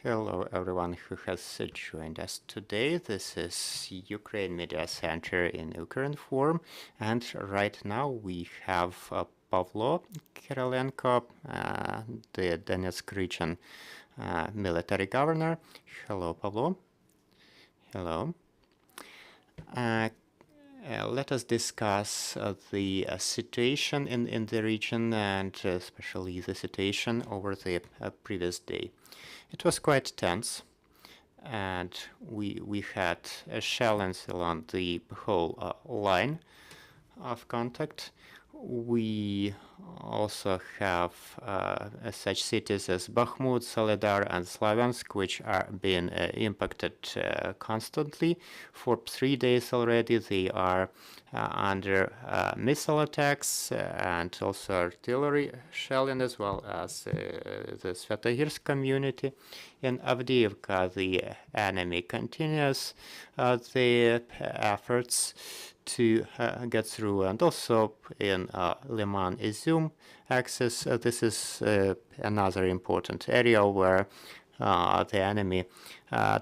Hello, everyone who has joined us today. This is Ukraine Media Center in Ukrinform, and right now we have Pavlo Kyrylenko, the Donetsk region military governor. Hello, Pavlo. Hello. Let us discuss the situation in the region, and especially the situation over the previous day. It was quite tense, and we had a challenge along the whole line of contact. We also have such cities as Bakhmut, Soledar, and Slavyansk, which are being impacted constantly. For 3 days already, they are under missile attacks and also artillery shelling, as well as the Svyatogirsk community. In Avdiivka, the enemy continues the efforts to get through, and also in Liman Izum axis. This is another important area where the enemy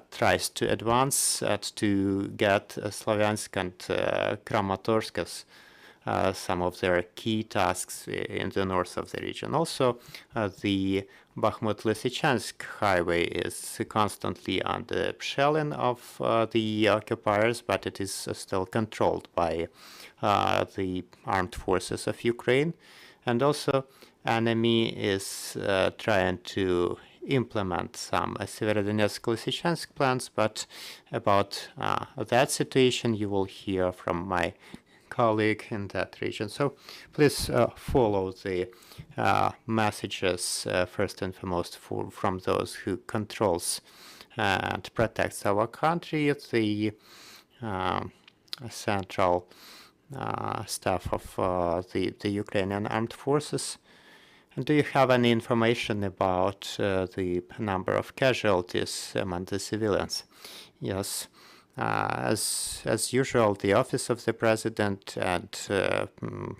tries to advance to get Slavyansk and Kramatorsk as some of their key tasks in the north of the region. Also, the Bakhmut-Lysychansk highway is constantly under shelling of the occupiers, but it is still controlled by the armed forces of Ukraine. And also, enemy is trying to implement some Severodonetsk-Lysychansk plans, but about that situation you will hear from my colleague in that region. So please follow the messages first and foremost from those who controls and protects our country, the central staff of the Ukrainian armed forces. And do you have any information about the number of casualties among the civilians? Yes. As usual, the office of the president and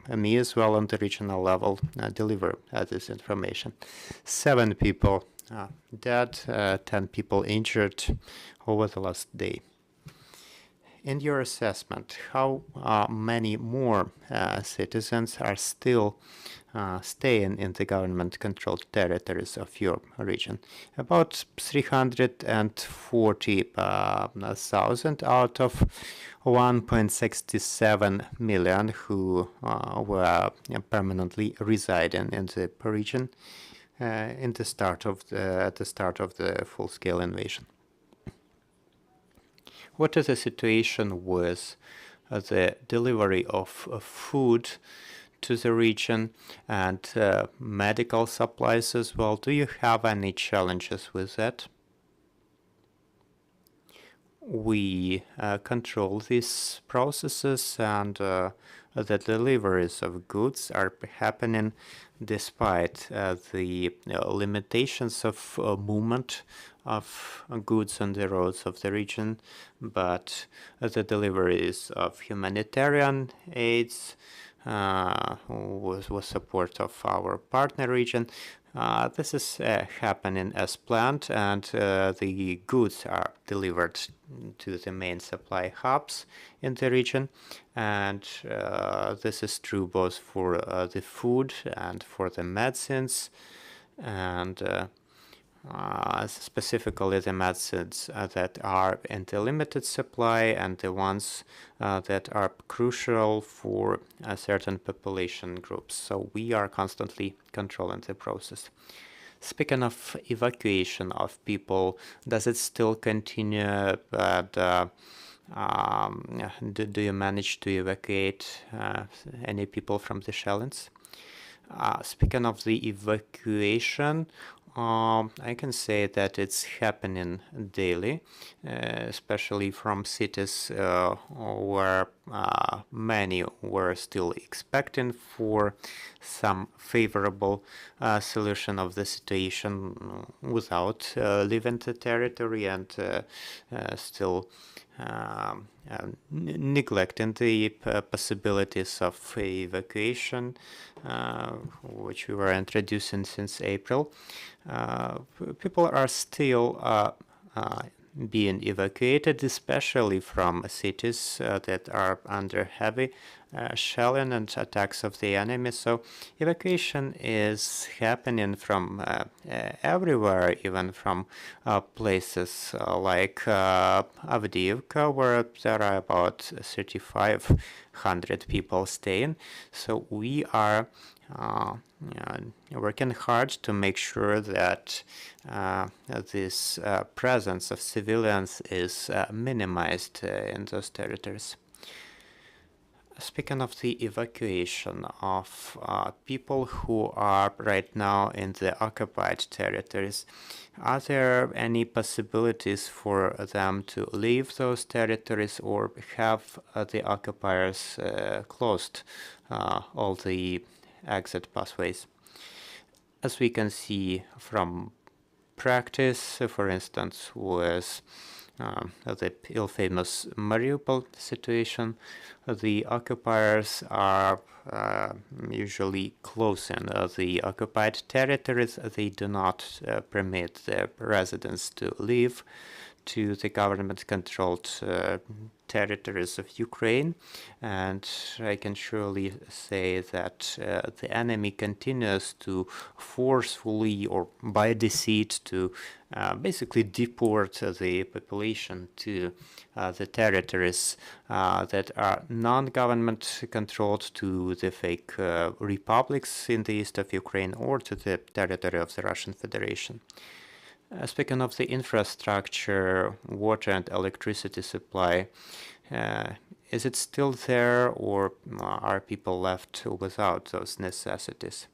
me as well on the regional level deliver this information. 7 people dead, 10 people injured over the last day. In your assessment, how many more citizens are still staying in the government-controlled territories of your region? About 340,000 out of 1.67 million who were permanently residing in the region at the start of the full-scale invasion. What is the situation with the delivery of food to the region and medical supplies as well? Do you have any challenges with that? We control these processes, and the deliveries of goods are happening despite the limitations of movement of goods on the roads of the region, but the deliveries of humanitarian aids with support of our partner region, this is happening as planned, and the goods are delivered to the main supply hubs in the region, and this is true both for the food and for the medicines, and specifically the medicines that are in the limited supply and the ones that are crucial for certain population groups. So we are constantly controlling the process. Speaking of evacuation of people, does it still continue? Do you manage to evacuate any people from the shellings? Speaking of the evacuation, I can say that it's happening daily, especially from cities where many were still expecting for some favorable solution of the situation without leaving the territory, and still neglecting the possibilities of evacuation, which we were introducing since April. People are still being evacuated, especially from cities that are under heavy shelling and attacks of the enemy. So evacuation is happening from everywhere, even from places like Avdiivka, where there are about 3,500 people staying. So we are working hard to make sure that this presence of civilians is minimized in those territories. Speaking of the evacuation of people who are right now in the occupied territories, are there any possibilities for them to leave those territories, or have the occupiers closed all the exit pathways? As we can see from practice, for instance, with the ill-famous Mariupol situation, the occupiers are usually closing the occupied territories. They do not permit the residents to leave to the government-controlled territories of Ukraine, and I can surely say that the enemy continues to forcefully or by deceit to basically deport the population to the territories that are non-government controlled, to the fake republics in the east of Ukraine, or to the territory of the Russian Federation. Speaking of the infrastructure, water and electricity supply, is it still there, or are people left without those necessities?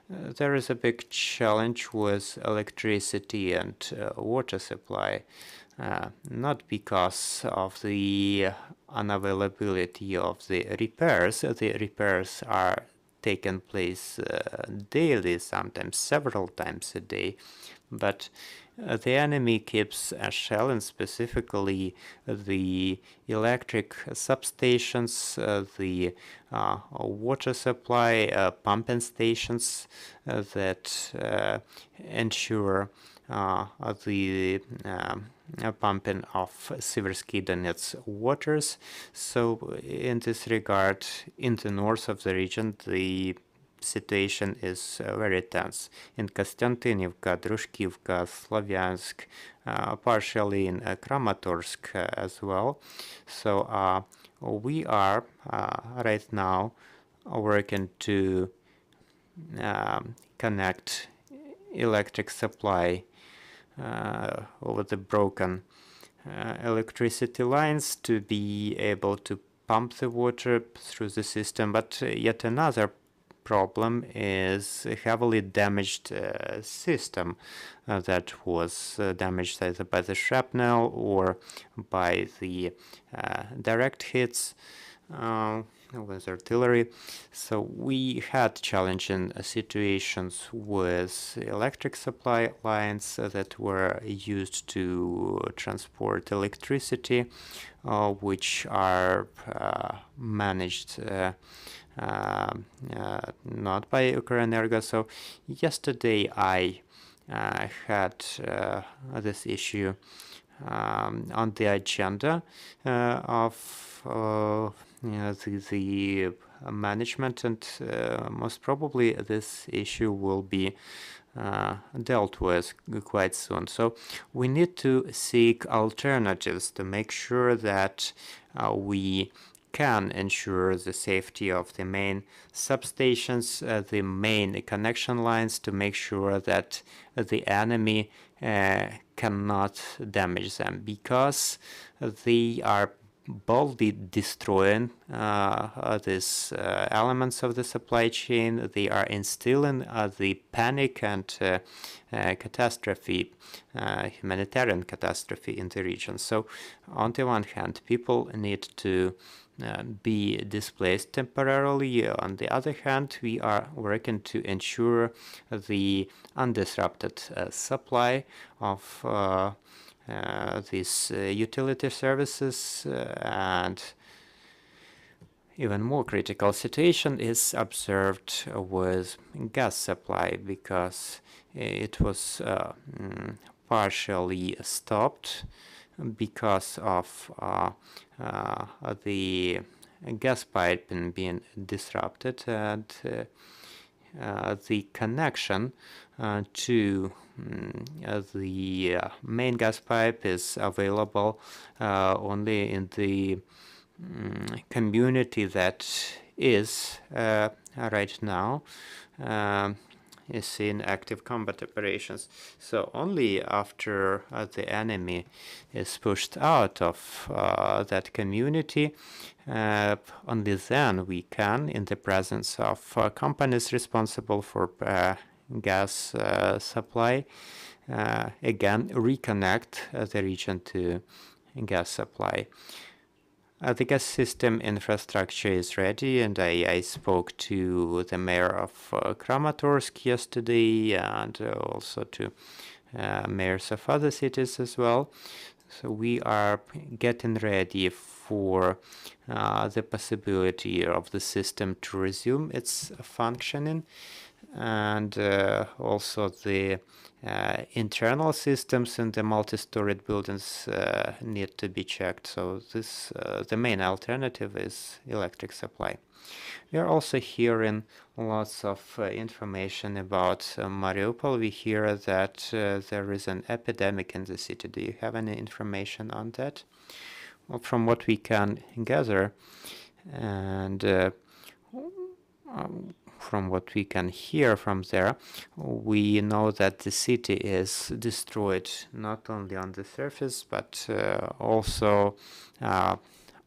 There is a big challenge with electricity and water supply, not because of the unavailability of the repairs. The repairs are taking place daily, sometimes several times a day, but the enemy keeps shelling specifically the electric substations, the water supply pumping stations that ensure the pumping of Siversky Donetsk waters. So in this regard, in the north of the region, the situation is very tense. In Kostiantynivka, Drushkivka, Slavyansk, partially in Kramatorsk as well. So we are right now working to connect electric supply over the broken electricity lines to be able to pump the water through the system. But yet another problem is a heavily damaged system that was damaged either by the shrapnel or by the direct hits with artillery. So we had challenging situations with electric supply lines that were used to transport electricity, which are managed not by Ukrinform. So yesterday I had this issue on the agenda of the management, and most probably this issue will be dealt with quite soon. So we need to seek alternatives to make sure that we can ensure the safety of the main substations, the main connection lines, to make sure that the enemy cannot damage them, because they are boldly destroying these elements of the supply chain. They are instilling the panic and catastrophe, humanitarian catastrophe in the region. So on the one hand, people need to be displaced temporarily. On the other hand, we are working to ensure the undisrupted supply of these utility services, and even more critical situation is observed with gas supply, because it was partially stopped because of the gas pipe being disrupted, and the connection to the main gas pipe is available only in the community that is right now is in active combat operations. So only after the enemy is pushed out of that community, only then we can, in the presence of companies responsible for gas supply, again reconnect the region to gas supply. The gas system infrastructure is ready, and I spoke to the mayor of Kramatorsk yesterday, and also to mayors of other cities as well. So we are getting ready for the possibility of the system to resume its functioning, and also the internal systems in the multi-storied buildings need to be checked. So this the main alternative is electric supply. We are also hearing lots of information about Mariupol. We hear that there is an epidemic in the city. Do you have any information on that? Well, from what we can gather, and from what we can hear from there, we know that the city is destroyed not only on the surface, but also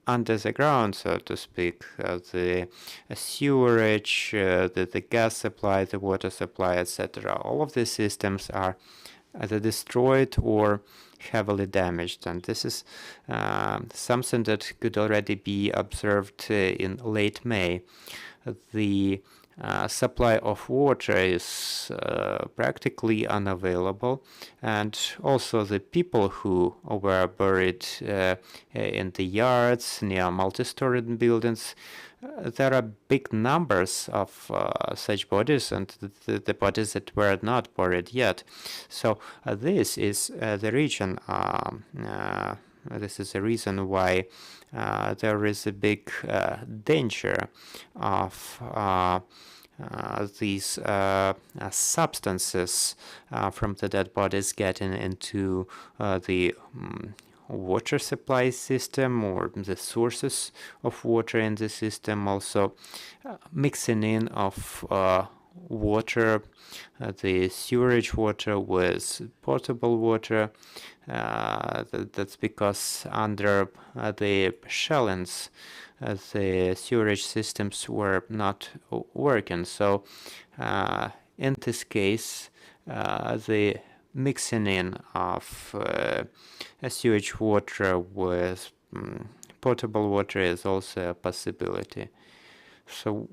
under the ground, so to speak. The sewerage, the gas supply, the water supply, etc. All of these systems are either destroyed or heavily damaged, and this is something that could already be observed in late May. The supply of water is practically unavailable, and also the people who were buried in the yards near multi-storied buildings, there are big numbers of such bodies, and the bodies that were not buried yet. So this is the region. This is the reason why there is a big danger of these substances from the dead bodies getting into the water supply system, or the sources of water in the system, also mixing in of water, the sewerage water with potable water. That's because under the shellings, the sewerage systems were not working. So in this case, the mixing in of sewage water with potable water is also a possibility. So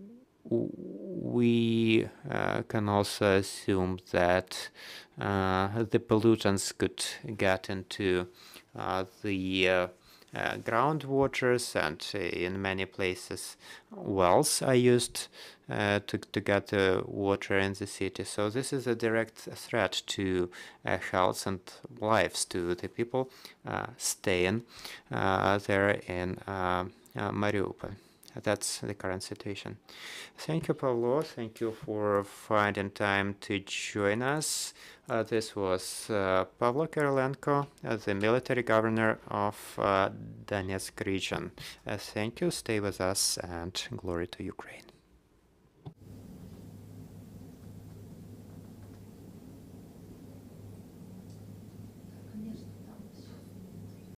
we can also assume that the pollutants could get into the groundwaters, and in many places wells are used to get the water in the city. So this is a direct threat to health and lives to the people staying there in Mariupol. That's the current situation. Thank you, Pavlo. Thank you for finding time to join us. This was Pavlo Kyrylenko, the military governor of Donetsk region. Thank you. Stay with us, and glory to Ukraine.